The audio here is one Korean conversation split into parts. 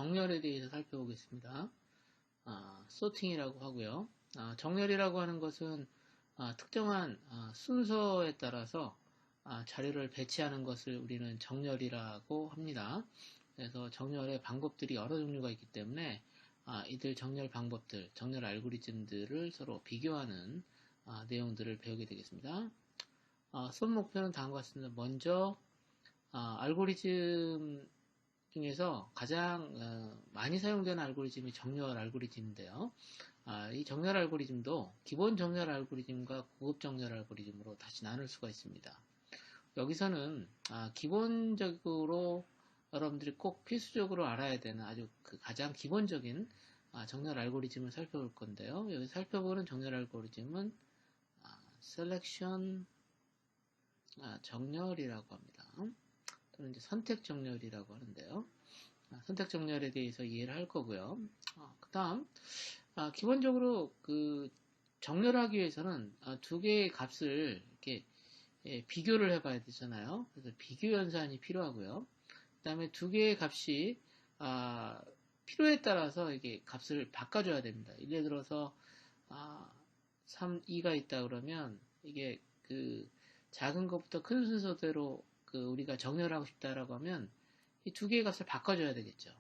정렬에 대해서 살펴보겠습니다. 소팅이라고 하고요. 정렬이라고 하는 것은 특정한 순서에 따라서 자료를 배치하는 것을 우리는 정렬이라고 합니다. 그래서 정렬의 방법들이 여러 종류가 있기 때문에 이들 정렬 방법들, 정렬 알고리즘들을 서로 비교하는 내용들을 배우게 되겠습니다. 수업 목표는 다음과 같습니다. 먼저 알고리즘 중에서 가장 많이 사용되는 알고리즘이 정렬 알고리즘인데요. 이 정렬 알고리즘도 기본 정렬 알고리즘과 고급 정렬 알고리즘으로 다시 나눌 수가 있습니다. 여기서는 기본적으로 여러분들이 꼭 필수적으로 알아야 되는 아주 가장 기본적인 정렬 알고리즘을 살펴볼 건데요. 여기 살펴보는 정렬 알고리즘은 셀렉션 정렬이라고 합니다. 또는 이제 선택 정렬이라고 하는데요. 선택 정렬에 대해서 이해를 할 거고요. 그 다음 기본적으로 정렬하기 위해서는 두 개의 값을 이렇게 비교를 해봐야 되잖아요. 그래서 비교 연산이 필요하고요. 그 다음에 두 개의 값이 필요에 따라서 이게 값을 바꿔줘야 됩니다. 예를 들어서 3, 2가 있다 그러면 이게 작은 것부터 큰 순서대로 우리가 정렬하고 싶다라고 하면 이 두 개의 값을 바꿔줘야 되겠죠.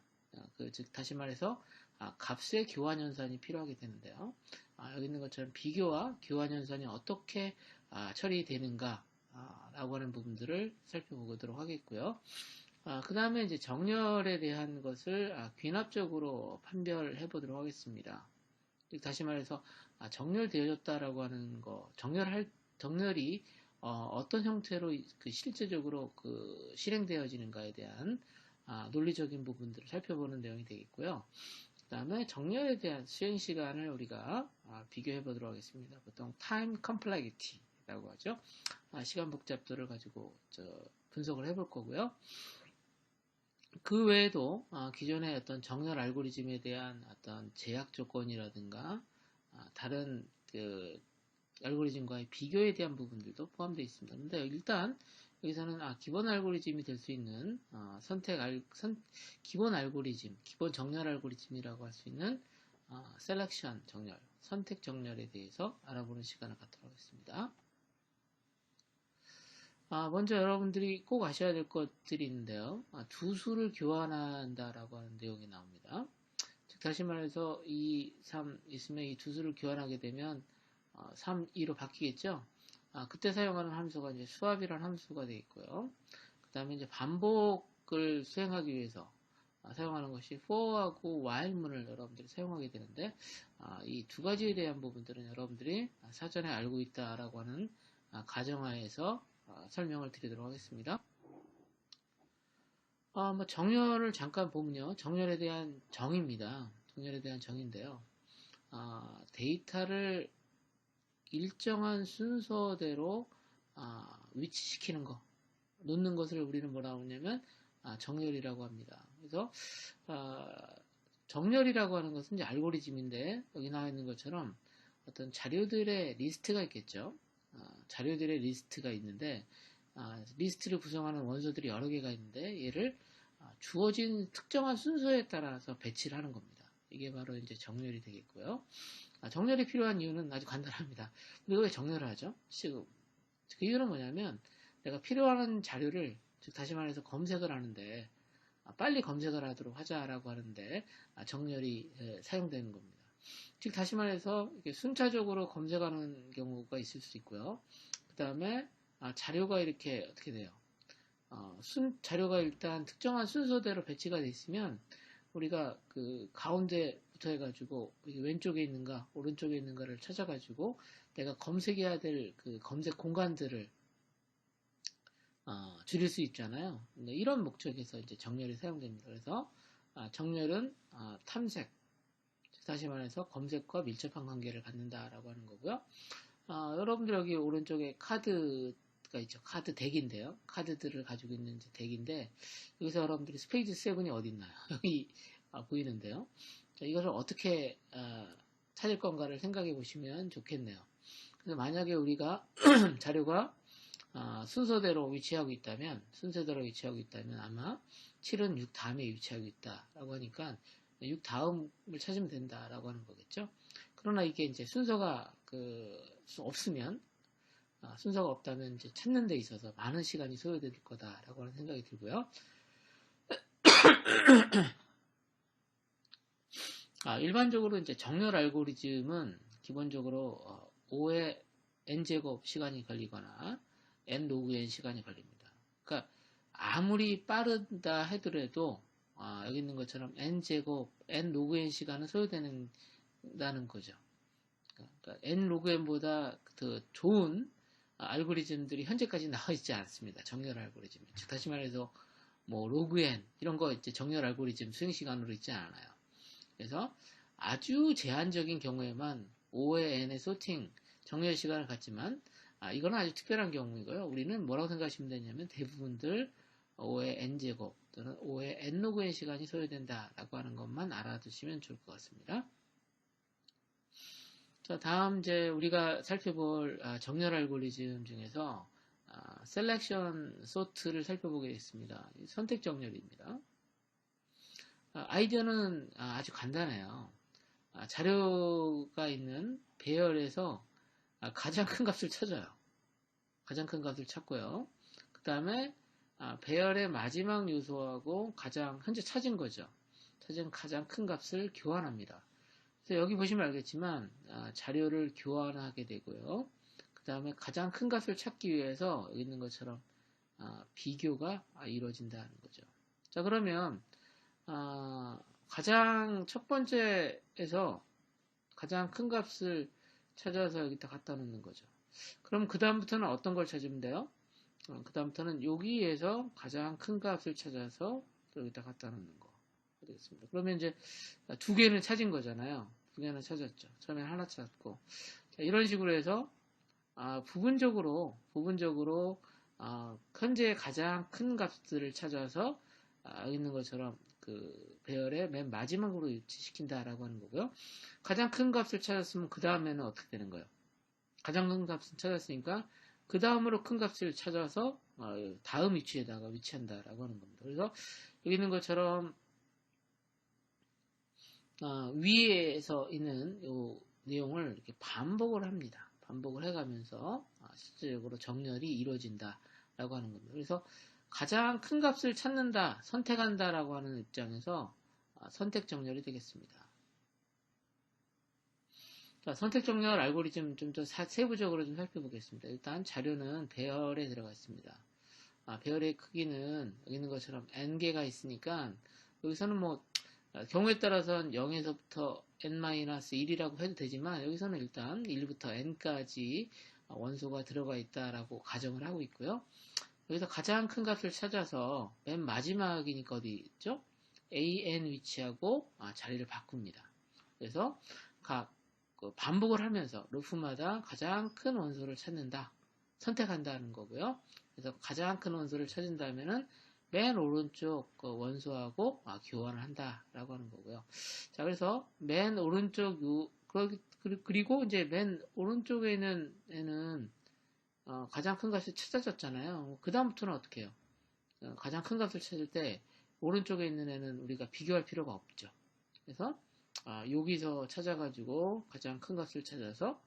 즉 다시 말해서 값의 교환 연산이 필요하게 되는데요. 여기 있는 것처럼 비교와 교환 연산이 어떻게 처리되는가 라고 하는 부분들을 살펴보도록 하겠고요. 그 다음에 이제 정렬에 대한 것을 귀납적으로 판별해 보도록 하겠습니다. 다시 말해서 정렬되어졌다라고 하는 거, 정렬이 어떤 형태로 실제적으로 실행되어지는가에 대한 논리적인 부분들을 살펴보는 내용이 되겠고요. 그 다음에 정렬에 대한 수행 시간을 우리가 비교해 보도록 하겠습니다. 보통 time complexity라고 하죠. 시간 복잡도를 가지고 분석을 해볼 거고요. 그 외에도 기존의 어떤 정렬 알고리즘에 대한 어떤 제약 조건이라든가 다른 알고리즘과의 비교에 대한 부분들도 포함되어 있습니다. 그런데 일단 여기서는 기본 알고리즘이 될 수 있는 기본 알고리즘, 기본 정렬 알고리즘이라고 할 수 있는 셀렉션 정렬, 선택 정렬에 대해서 알아보는 시간을 갖도록 하겠습니다. 먼저 여러분들이 꼭 아셔야 될 것들이 있는데요. 두 수를 교환한다라고 하는 내용이 나옵니다. 즉 다시 말해서 2, 3 있으면 이 두 수를 교환하게 되면 3, 2로 바뀌겠죠. 그때 사용하는 함수가 이제 swap이라는 함수가 되겠고요. 그 다음에 이제 반복을 수행하기 위해서 사용하는 것이 for하고 while문을 여러분들이 사용하게 되는데 이 두 가지에 대한 부분들은 여러분들이 사전에 알고 있다라고 하는 가정하에서 설명을 드리도록 하겠습니다. 정렬을 잠깐 보면요. 정렬에 대한 정의입니다. 정렬에 대한 정의인데요. 데이터를 일정한 순서대로 위치시키는 거, 놓는 것을 우리는 뭐라고 하냐면 정렬이라고 합니다. 그래서 정렬이라고 하는 것은 이제 알고리즘인데 여기 나와 있는 것처럼 어떤 자료들의 리스트가 있겠죠. 자료들의 리스트가 있는데 리스트를 구성하는 원소들이 여러 개가 있는데 얘를 주어진 특정한 순서에 따라서 배치를 하는 겁니다. 이게 바로 이제 정렬이 되겠고요. 정렬이 필요한 이유는 아주 간단합니다. 우리가 왜 정렬을 하죠? 그 이유는 뭐냐면 내가 필요한 자료를 즉 다시 말해서 검색을 하는데 빨리 검색을 하도록 하자라고 하는데 정렬이 사용되는 겁니다. 즉 다시 말해서 이렇게 순차적으로 검색하는 경우가 있을 수 있고요. 그 다음에 자료가 이렇게 어떻게 돼요? 자료가 일단 특정한 순서대로 배치가 되어 있으면 우리가 가운데부터 해가지고 왼쪽에 있는가 오른쪽에 있는가를 찾아가지고 내가 검색해야 될 검색 공간들을 줄일 수 있잖아요. 이런 목적에서 이제 정렬이 사용됩니다. 그래서 정렬은 탐색, 다시 말해서 검색과 밀접한 관계를 갖는다라고 하는 거고요. 여러분들 여기 오른쪽에 카드가 있죠. 카드 덱인데요. 카드들을 가지고 있는 덱인데 여기서 여러분들이 스페이드 7이 어디 있나요? 여기 보이는데요. 자, 이것을 어떻게 찾을 건가를 생각해 보시면 좋겠네요. 그래서 만약에 우리가 자료가 순서대로 위치하고 있다면 아마 7은 6 다음에 위치하고 있다라고 하니까 6 다음을 찾으면 된다라고 하는 거겠죠. 그러나 이게 이제 순서가 없으면 순서가 없다면 이제 찾는 데 있어서 많은 시간이 소요될 거다라고 하는 생각이 들고요. 일반적으로 이제 정렬 알고리즘은 기본적으로 5의 n제곱 시간이 걸리거나 n 로그 n 시간이 걸립니다. 그러니까 아무리 빠르다 하더라도 여기 있는 것처럼 n제곱 n 로그 n 시간은 소요되는다는 거죠. 그러니까 n 로그 n보다 더 좋은 알고리즘들이 현재까지 나와 있지 않습니다. 정렬 알고리즘. 즉 다시 말해서 뭐 로그 n 이런 거 이제 정렬 알고리즘 수행 시간으로 있지 않아요. 그래서 아주 제한적인 경우에만 5의 n의 소팅 정렬 시간을 갖지만 이거는 아주 특별한 경우이고요. 우리는 뭐라고 생각하시면 되냐면 대부분들 5의 n제곱 또는 5의 n 로그 n 시간이 소요된다라고 하는 것만 알아두시면 좋을 것 같습니다. 자, 다음 이제 우리가 살펴볼 정렬 알고리즘 중에서 셀렉션 소트를 살펴보겠습니다. 선택 정렬입니다. 아이디어는 아주 간단해요. 자료가 있는 배열에서 가장 큰 값을 찾아요. 가장 큰 값을 찾고요. 그 다음에 배열의 마지막 요소하고 현재 찾은 거죠. 찾은 가장 큰 값을 교환합니다. 그래서 여기 보시면 알겠지만 자료를 교환하게 되고요. 그 다음에 가장 큰 값을 찾기 위해서 여기 있는 것처럼 비교가 이루어진다는 거죠. 자, 그러면 가장 첫 번째에서 가장 큰 값을 찾아서 여기다 갖다 놓는 거죠. 그럼 그 다음부터는 어떤 걸 찾으면 돼요? 그 다음부터는 여기에서 가장 큰 값을 찾아서 여기다 갖다 놓는 거 되겠습니다. 그러면 이제 두 개는 찾은 거잖아요. 두 개는 찾았죠. 처음에 하나 찾았고, 자, 이런 식으로 해서 부분적으로 현재 가장 큰 값들을 찾아서 여기 있는 것처럼 그 배열의 맨 마지막으로 위치시킨다라고 하는 거고요. 가장 큰 값을 찾았으면 그 다음에는 어떻게 되는 거예요? 가장 큰 값을 찾았으니까 그 다음으로 큰 값을 찾아서 다음 위치에다가 위치한다라고 하는 겁니다. 그래서 여기 있는 것처럼 위에서 있는 이 내용을 이렇게 반복을 합니다. 반복을 해가면서 실질적으로 정렬이 이루어진다라고 하는 겁니다. 그래서 가장 큰 값을 찾는다, 선택한다라고 하는 입장에서 선택 정렬이 되겠습니다. 자, 선택 정렬 알고리즘 좀 더 세부적으로 좀 살펴보겠습니다. 일단 자료는 배열에 들어가 있습니다. 배열의 크기는 여기 있는 것처럼 n개가 있으니까 여기서는 뭐 경우에 따라서는 0에서부터 n-1이라고 해도 되지만 여기서는 일단 1부터 n까지 원소가 들어가 있다라고 가정을 하고 있고요. 여기서 가장 큰 값을 찾아서 맨 마지막이니까 어디 있죠? an 위치하고 자리를 바꿉니다. 그래서 반복을 하면서 루프마다 가장 큰 원소를 찾는다. 선택한다는 거고요. 그래서 가장 큰 원소를 찾은다면은 맨 오른쪽 원소하고 교환을 한다라고 하는 거고요. 자, 그래서 맨 오른쪽 그리고 이제 맨 오른쪽에는 가장 큰 값이 찾아졌잖아요. 그 다음부터는 어떻게 해요? 가장 큰 값을 찾을 때 오른쪽에 있는 애는 우리가 비교할 필요가 없죠. 그래서 여기서 찾아가지고 가장 큰 값을 찾아서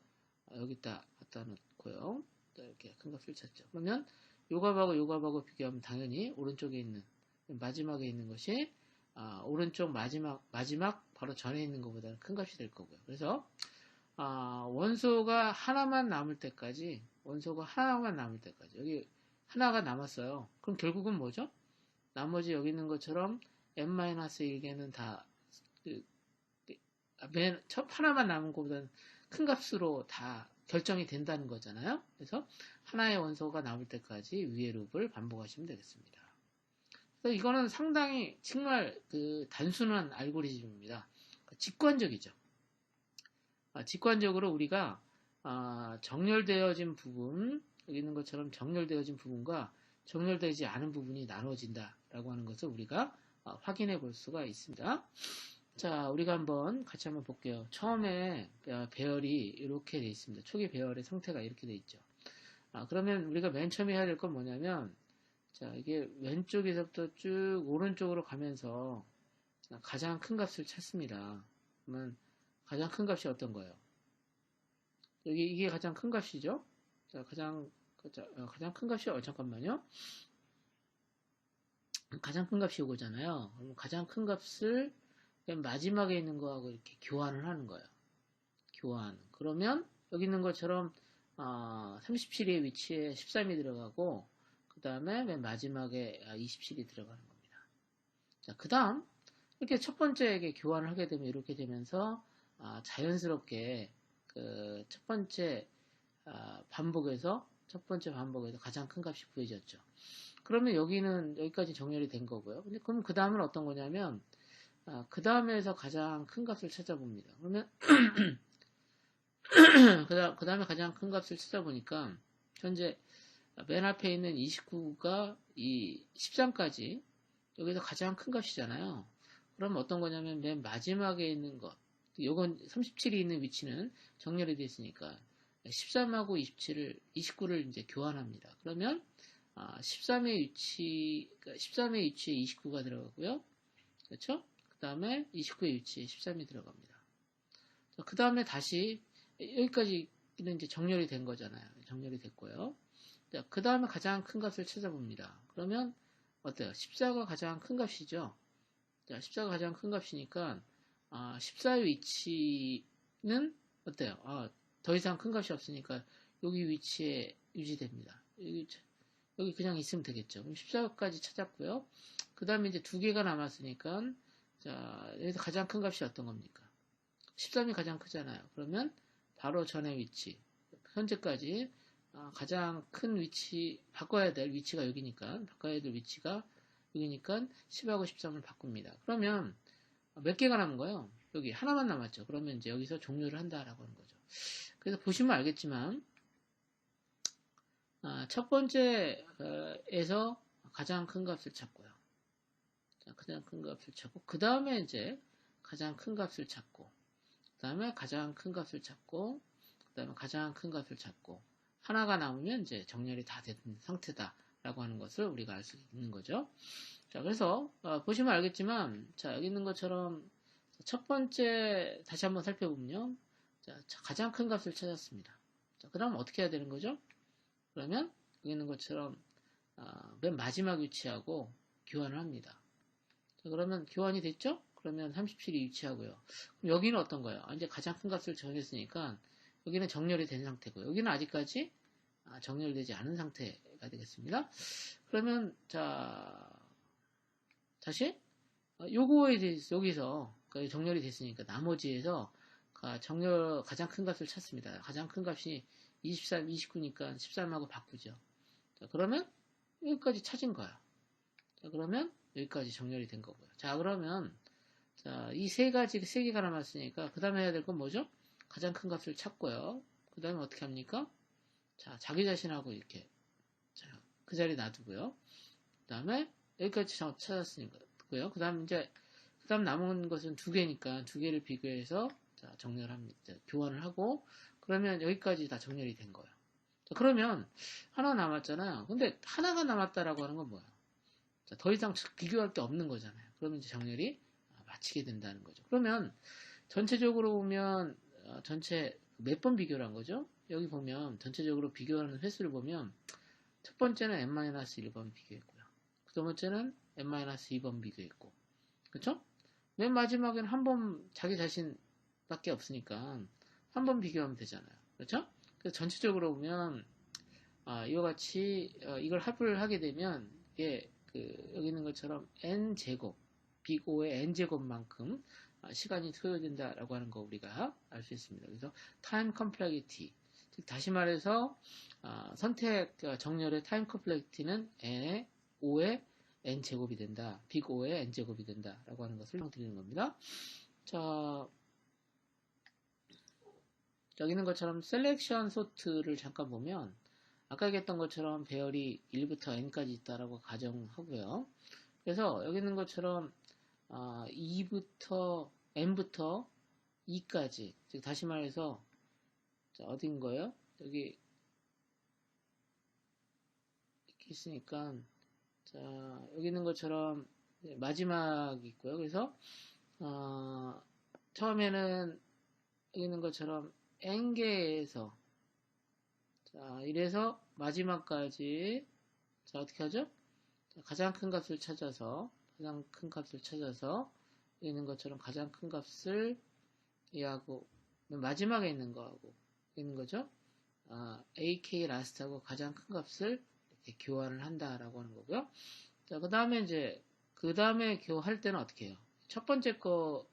여기다 갖다 놓고요. 이렇게 큰 값을 찾죠. 그러면 요 값하고 비교하면 당연히 오른쪽에 있는 마지막에 있는 것이 오른쪽 마지막 바로 전에 있는 것보다는 큰 값이 될 거고요. 그래서 원소가 하나만 남을 때까지 여기 하나가 남았어요. 그럼 결국은 뭐죠? 나머지 여기 있는 것처럼 n-1개는 다 첫 하나만 남은 것보다는 큰 값으로 다 결정이 된다는 거잖아요. 그래서 하나의 원소가 남을 때까지 위의 룹을 반복하시면 되겠습니다. 그래서 이거는 상당히 정말 단순한 알고리즘입니다. 직관적이죠. 직관적으로 우리가 정렬되어진 부분, 여기 있는 것처럼 정렬되어진 부분과 정렬되지 않은 부분이 나눠진다라고 하는 것을 우리가 확인해 볼 수가 있습니다. 자, 우리가 같이 한번 볼게요. 처음에 배열이 이렇게 되어 있습니다. 초기 배열의 상태가 이렇게 되어 있죠. 그러면 우리가 맨 처음에 해야 될 건 뭐냐면, 자, 이게 왼쪽에서부터 쭉 오른쪽으로 가면서 가장 큰 값을 찾습니다. 그러면 가장 큰 값이 어떤 거예요? 이게 가장 큰 값이죠? 자, 가장 큰 값이, 잠깐만요. 가장 큰 값이 이거잖아요. 그럼 가장 큰 값을 맨 마지막에 있는 거하고 이렇게 교환을 하는 거예요. 교환. 그러면 여기 있는 것처럼 37의 위치에 13이 들어가고 그 다음에 맨 마지막에 27이 들어가는 겁니다. 자, 그 다음 이렇게 첫 번째에게 교환을 하게 되면 이렇게 되면서 자연스럽게 그 첫 번째 반복에서 가장 큰 값이 구해졌죠. 그러면 여기는 여기까지 정렬이 된 거고요. 근데 그럼 그 다음은 어떤 거냐면 그 다음에서 가장 큰 값을 찾아봅니다. 그러면 그 다음에 가장 큰 값을 찾아보니까 현재 맨 앞에 있는 29가 이 13까지 여기서 가장 큰 값이잖아요. 그럼 어떤 거냐면 맨 마지막에 있는 것, 요건 37이 있는 위치는 정렬이 됐으니까 13하고 29를 이제 교환합니다. 그러면 13의 위치에 29가 들어가고요. 그렇죠? 그 다음에 29의 위치에 13이 들어갑니다. 그 다음에 다시 여기까지는 이제 정렬이 된 거잖아요. 정렬이 됐고요. 그 다음에 가장 큰 값을 찾아봅니다. 그러면 어때요? 14가 가장 큰 값이죠. 자, 14가 가장 큰 값이니까 14의 위치는 어때요? 더 이상 큰 값이 없으니까 여기 위치에 유지됩니다. 여기 그냥 있으면 되겠죠. 그럼 14까지 찾았고요. 그 다음에 이제 두 개가 남았으니까 자, 여기서 가장 큰 값이 어떤 겁니까? 13이 가장 크잖아요. 그러면 바로 전의 위치, 현재까지 가장 큰 위치, 바꿔야 될 위치가 여기니까, 바꿔야 될 위치가 여기니까 10하고 13을 바꿉니다. 그러면 몇 개가 남은 거예요? 여기 하나만 남았죠. 그러면 이제 여기서 종료를 한다라고 하는 거죠. 그래서 보시면 알겠지만, 첫 번째에서 가장 큰 값을 찾고요. 자, 가장 큰 값을 찾고, 그 다음에 이제 가장 큰 값을 찾고, 그 다음에 가장 큰 값을 찾고, 그 다음에 가장 큰 값을 찾고, 하나가 남으면 이제 정렬이 다 된 상태다라고 하는 것을 우리가 알 수 있는 거죠. 자, 그래서 보시면 알겠지만, 자, 여기 있는 것처럼 첫 번째 다시 한번 살펴보면요. 자, 가장 큰 값을 찾았습니다. 자, 그 다음 어떻게 해야 되는 거죠? 그러면 여기 있는 것처럼 맨 마지막 위치하고 교환을 합니다. 자, 그러면 교환이 됐죠? 그러면 37이 위치하고요. 그럼 여기는 어떤 거예요? 이제 가장 큰 값을 정했으니까 여기는 정렬이 된 상태고 여기는 아직까지 정렬되지 않은 상태가 되겠습니다. 그러면 자 다시 요거에 대해서 여기서 정렬이 됐으니까 나머지에서 가장 큰 값을 찾습니다. 가장 큰 값이 23, 29니까 13하고 바꾸죠. 자, 그러면 여기까지 찾은 거야. 자, 그러면 여기까지 정렬이 된 거고요. 자, 그러면 자, 이 세 개가 남았으니까 그 다음에 해야 될 건 뭐죠? 가장 큰 값을 찾고요. 그 다음에 어떻게 합니까? 자, 자기 자신하고 이렇게 자, 그 자리 놔두고요. 그 다음에 여기까지 찾았으니까요. 그 다음 남은 것은 두 개니까 두 개를 비교해서 자, 정렬합니다. 교환을 하고 그러면 여기까지 다 정렬이 된 거예요. 자, 그러면 하나 남았잖아요. 근데 하나가 남았다라고 하는 건 뭐예요? 자, 더 이상 비교할 게 없는 거잖아요. 그러면 이제 정렬이 마치게 된다는 거죠. 그러면 전체적으로 보면 전체 몇 번 비교를 한 거죠? 여기 보면 전체적으로 비교하는 횟수를 보면 첫 번째는 n-1번 비교했고요. 두 번째는 n-2번 비교했고 그렇죠? 맨 마지막에는 한 번 자기 자신밖에 없으니까 한 번 비교하면 되잖아요. 그렇죠? 그래서 전체적으로 보면 이와 같이 이걸 합을 하게 되면 이게 여기 있는 것처럼 n제곱 빅 O의 n제곱만큼 시간이 소요된다라고 하는 거 우리가 알 수 있습니다. 그래서 time complexity 즉 다시 말해서 선택 정렬의 time complexity는 n의 5의 n제곱이 된다. 빅 O의 n제곱이 된다라고 하는 것을 설명드리는 겁니다. 자, 여기 있는 것처럼 셀렉션 소트를 잠깐 보면 아까 얘기했던 것처럼 배열이 1부터 n까지 있다라고 가정하고요. 그래서 여기 있는 것처럼 2부터 n부터 2까지 즉 다시 말해서 자, 어딘 거예요? 여기 이렇게 있으니까 자, 여기 있는 것처럼 마지막이 있고요. 그래서 처음에는 여기 있는 것처럼 n개에서 자, 이래서 마지막까지 자, 어떻게 하죠? 자, 가장 큰 값을 찾아서 여기 있는 것처럼 가장 큰 값을 얘하고 마지막에 있는 거하고 있는 거죠. AK 라스트하고 가장 큰 값을 이렇게 교환을 한다라고 하는 거고요. 자, 그 다음에 이제 그 다음에 교환할 때는 어떻게 해요? 첫 번째 거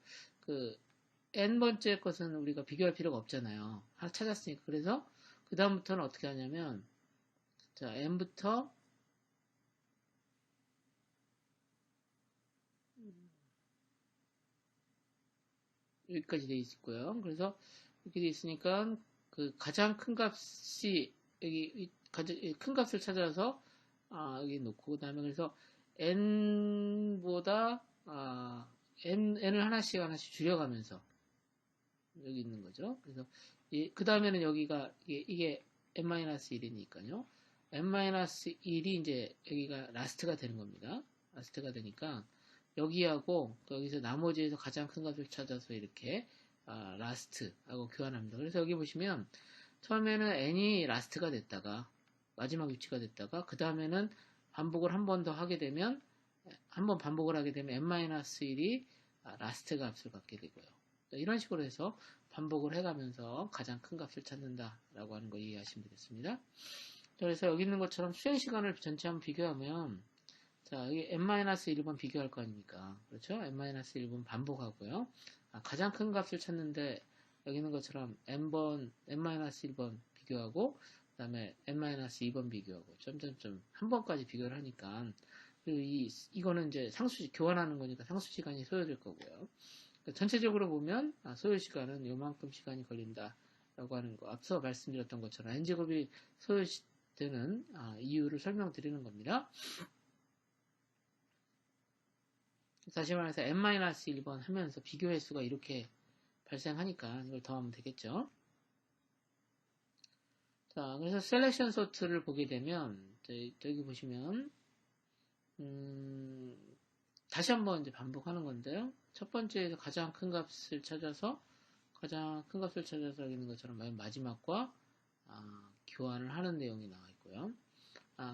n번째 것은 우리가 비교할 필요가 없잖아요. 하나 찾았으니까. 그래서 그 다음부터는 어떻게 하냐면 자, n부터 여기까지 돼 있고요. 그래서 이렇게 돼 있으니까 그 가장 큰 값이 여기 큰 값을 찾아서 여기 놓고 그다음에 그래서 n보다 n을 하나씩 줄여가면서 여기 있는 거죠. 그래서 그 다음에는 여기가 이게 n-1이니까요. n-1이 이제 여기가 라스트가 되는 겁니다. 라스트가 되니까 여기하고 여기서 나머지에서 가장 큰 값을 찾아서 이렇게 라스트하고 교환합니다. 그래서 여기 보시면 처음에는 n이 라스트가 됐다가 마지막 위치가 됐다가 그 다음에는 반복을 한 번 더 하게 되면 한 번 반복을 하게 되면 n-1이 라스트 값을 갖게 되고요. 이런 식으로 해서 반복을 해가면서 가장 큰 값을 찾는다라고 하는 거 이해하시면 되겠습니다. 그래서 여기 있는 것처럼 수행 시간을 전체 한번 비교하면 자, 여기 n-1번 비교할 거 아닙니까? 그렇죠? n-1번 반복하고요. 가장 큰 값을 찾는데 여기 있는 것처럼 n-1번 비교하고 그 다음에 n-2번 비교하고 점점점 한 번까지 비교를 하니까 이거는 이제 교환하는 거니까 상수 시간이 소요될 거고요. 전체적으로 보면 소요 시간은 요만큼 시간이 걸린다 라고 하는 거 앞서 말씀드렸던 것처럼 n제곱이 소요되는 이유를 설명드리는 겁니다. 다시 말해서 n-1번 하면서 비교 횟수가 이렇게 발생하니까 이걸 더하면 되겠죠. 자, 그래서 셀렉션 소트를 보게 되면 여기 보시면 다시 한번 이제 반복하는 건데요. 첫 번째에서 가장 큰 값을 찾아서 여기 있는 것처럼 마지막과 교환을 하는 내용이 나와 있고요.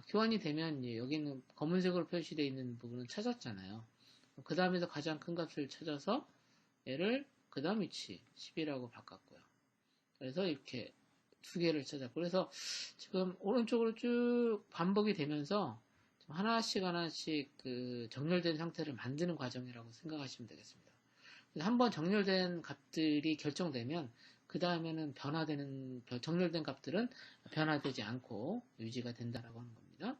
교환이 되면 여기 있는 검은색으로 표시되어 있는 부분은 찾았잖아요. 그 다음에서 가장 큰 값을 찾아서 얘를 그 다음 위치 10이라고 바꿨고요. 그래서 이렇게 두 개를 찾았고 그래서 지금 오른쪽으로 쭉 반복이 되면서 하나씩 그 정렬된 상태를 만드는 과정이라고 생각하시면 되겠습니다. 한번 정렬된 값들이 결정되면 그 다음에는 정렬된 값들은 변화되지 않고 유지가 된다라고 하는 겁니다.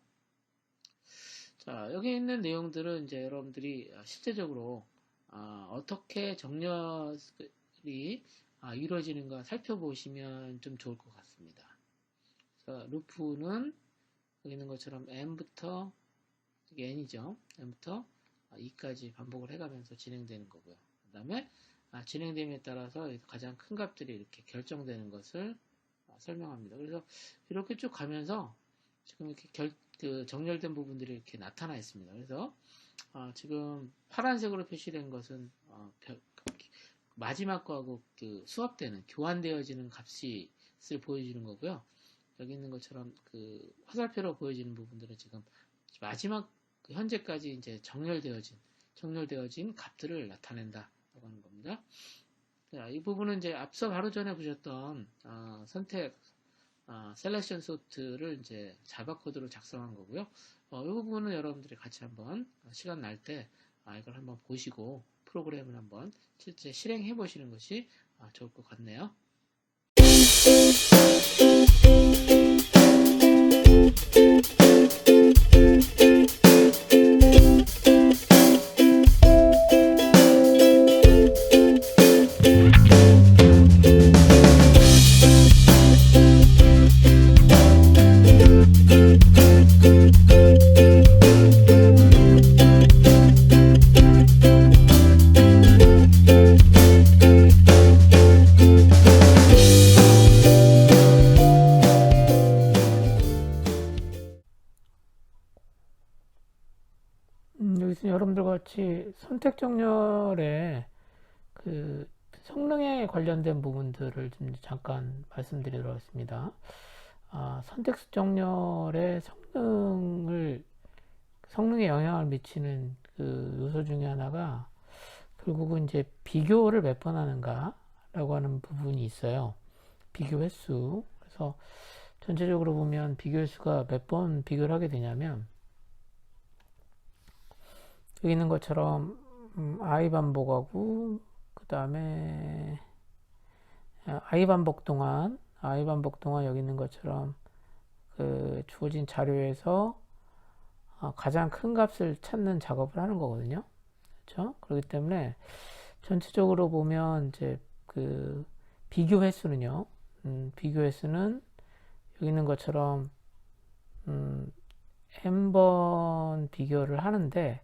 자, 여기 있는 내용들은 이제 여러분들이 실제적으로 어떻게 정렬이 이루어지는가 살펴보시면 좀 좋을 것 같습니다. 그래서 루프는 여기 있는 것처럼 n부터 이게 n이죠. n부터 2까지 반복을 해가면서 진행되는 거고요. 그 다음에 진행됨에 따라서 가장 큰 값들이 이렇게 결정되는 것을 설명합니다. 그래서 이렇게 쭉 가면서 지금 이렇게 정렬된 부분들이 이렇게 나타나 있습니다. 그래서 지금 파란색으로 표시된 것은 마지막 거하고 수합되는 교환되어지는 값을 보여주는 거고요. 여기 있는 것처럼 화살표로 보여지는 부분들은 지금 마지막 현재까지 이제 정렬되어진 값들을 나타낸다라고 하는 겁니다. 자, 이 부분은 이제 앞서 바로 전에 보셨던 선택 셀렉션 소트를 이제 자바 코드로 작성한 거고요. 이 부분은 여러분들이 같이 한번 시간 날 때 이걸 한번 보시고 프로그램을 한번 실제 실행해 보시는 것이 좋을 것 같네요. 같이 선택 정렬의 그 성능에 관련된 부분들을 좀 잠깐 말씀드리도록 하겠습니다. 선택 정렬의 성능에 영향을 미치는 그 요소 중에 하나가 결국은 이제 비교를 몇 번 하는가라고 하는 부분이 있어요. 비교 횟수. 그래서 전체적으로 보면 비교 횟수가 몇 번 비교를 하게 되냐면 여기 있는 것처럼 I 반복하고 그 다음에 I 반복 동안 여기 있는 것처럼 그 주어진 자료에서 가장 큰 값을 찾는 작업을 하는 거거든요. 그렇죠? 그렇기 때문에 전체적으로 보면 이제 그 비교 횟수는요. 비교 횟수는 여기 있는 것처럼 n번 비교를 하는데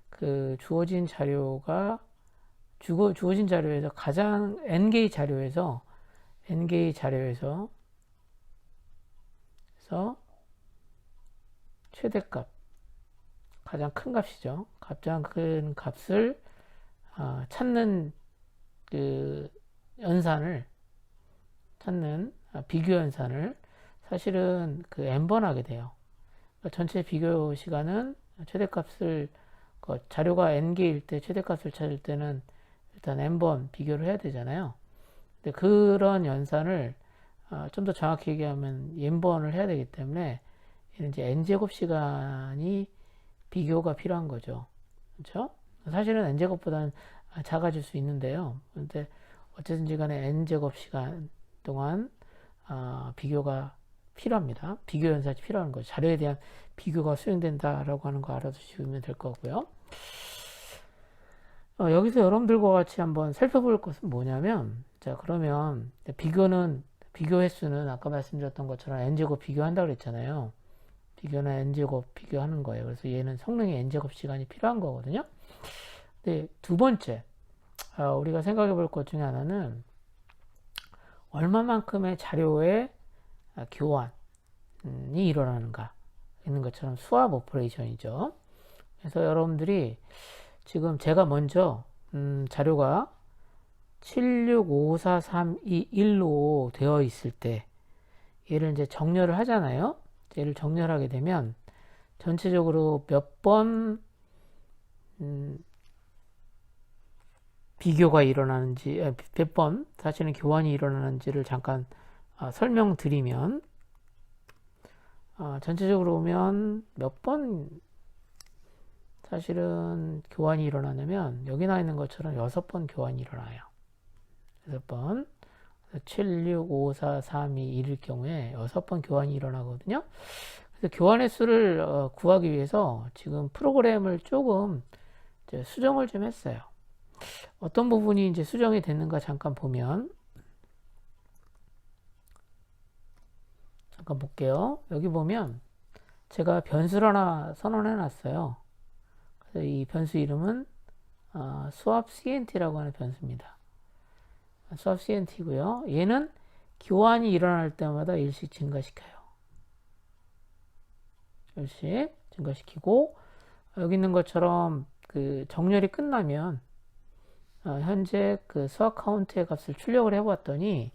그 주어진 자료에서 가장 n개의 자료에서 최대값 가장 큰 값이죠. 가장 큰 값을 찾는 그 비교 연산을 사실은 그 n번 하게 돼요. 그러니까 전체 비교 시간은 최대값을 자료가 n개일 때 최대값을 찾을 때는 일단 n번 비교를 해야 되잖아요. 근데 그런 연산을 좀 더 정확히 얘기하면 n번을 해야 되기 때문에 얘는 이제 n제곱 시간이 비교가 필요한 거죠. 그렇죠? 사실은 n제곱보다는 작아질 수 있는데요. 근데 어쨌든지 간에 n제곱 시간 동안 비교가 필요합니다. 비교 연산이 필요한 거죠. 자료에 대한 비교가 수행된다라고 하는 거 알아두시면 될 거고요. 여기서 여러분들과 같이 한번 살펴볼 것은 뭐냐면, 자, 그러면 비교 횟수는 아까 말씀드렸던 것처럼 n제곱 비교한다고 그랬잖아요. 비교는 n제곱 비교하는 거예요. 그래서 얘는 성능이 n제곱 시간이 필요한 거거든요. 근데 두 번째, 우리가 생각해 볼 것 중에 하나는 얼마만큼의 자료의 교환이 일어나는가 있는 것처럼 스왑 오퍼레이션이죠. 그래서 여러분들이 지금 제가 먼저 자료가 7654321로 되어 있을 때 얘를 이제 정렬을 하잖아요. 얘를 정렬하게 되면 전체적으로 몇 번 비교가 일어나는지, 몇 번 사실은 교환이 일어나는지를 잠깐 설명드리면, 전체적으로 보면 몇 번 사실은 교환이 일어나냐면 여기 나와 있는 것처럼 6번 교환이 일어나요. 6번. 7, 6, 5, 4, 3, 2, 1일 경우에 6번 교환이 일어나거든요. 그래서 교환 횟수를 구하기 위해서 지금 프로그램을 조금 이제 수정을 좀 했어요. 어떤 부분이 이제 수정이 됐는가 잠깐 보면, 잠깐 볼게요. 여기 보면 제가 변수를 하나 선언해 놨어요. 그래서 이 변수 이름은 swap cnt라고 하는 변수입니다. swap cnt고요. 얘는 교환이 일어날 때마다 일씩 증가시켜요. 일씩 증가시키고, 여기 있는 것처럼 그 정렬이 끝나면 현재 그 수학 카운트의 값을 출력을 해봤더니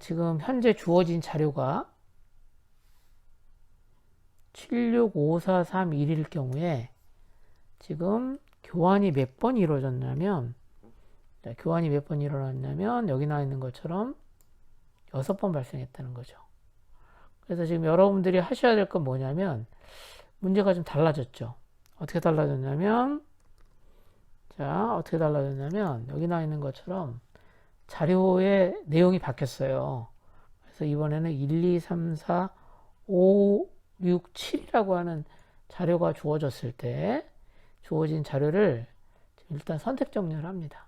지금 현재 주어진 자료가 76543일일 경우에 지금 교환이 몇 번 이루어졌냐면, 여기 나와 있는 것처럼 6번 발생했다는 거죠. 그래서 지금 여러분들이 하셔야 될 건 뭐냐면, 문제가 좀 달라졌죠. 어떻게 달라졌냐면, 여기 나와 있는 것처럼 자료의 내용이 바뀌었어요. 그래서 이번에는 1, 2, 3, 4, 5, 6, 7이라고 하는 자료가 주어졌을 때 주어진 자료를 일단 선택 정렬을 합니다.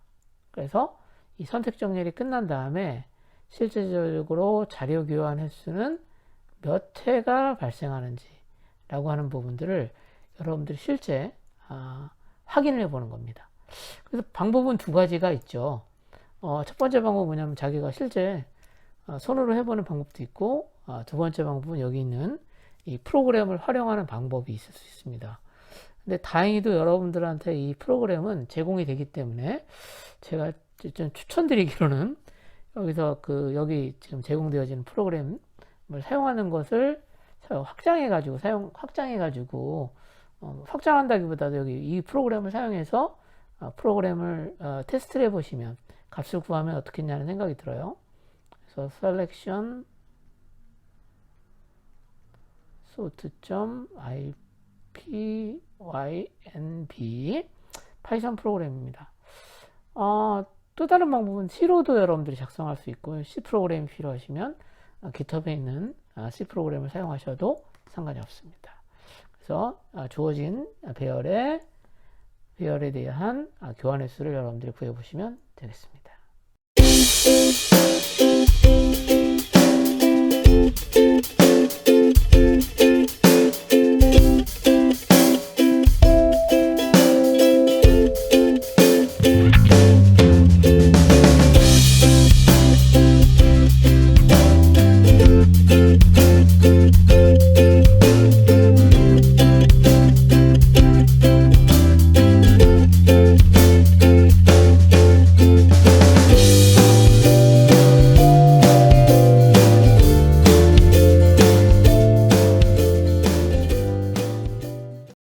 그래서 이 선택 정렬이 끝난 다음에 실제적으로 자료 교환 횟수는 몇 회가 발생하는지 라고 하는 부분들을 여러분들이 실제 확인을 해보는 겁니다. 그래서 방법은 두 가지가 있죠. 첫 번째 방법은 뭐냐면 자기가 실제 손으로 해보는 방법도 있고, 두 번째 방법은 여기 있는 이 프로그램을 활용하는 방법이 있을 수 있습니다. 근데 다행히도 여러분들한테 이 프로그램은 제공이 되기 때문에 제가 좀 추천드리기로는 여기서 여기 지금 제공되어지는 프로그램을 사용하는 것을 확장해가지고 확장한다기보다도 여기 이 프로그램을 사용해서 프로그램을 테스트를 해보시면 값을 구하면 어떻겠냐는 생각이 들어요. 그래서 selection sort.ipynb 파이썬 프로그램입니다. 또 다른 방법은 C로도 여러분들이 작성할 수 있고요. C 프로그램이 필요하시면 GitHub에 있는 C 프로그램을 사용하셔도 상관이 없습니다. 그래서 주어진 배열에 대한 교환 횟수를 여러분들이 구해보시면 되겠습니다.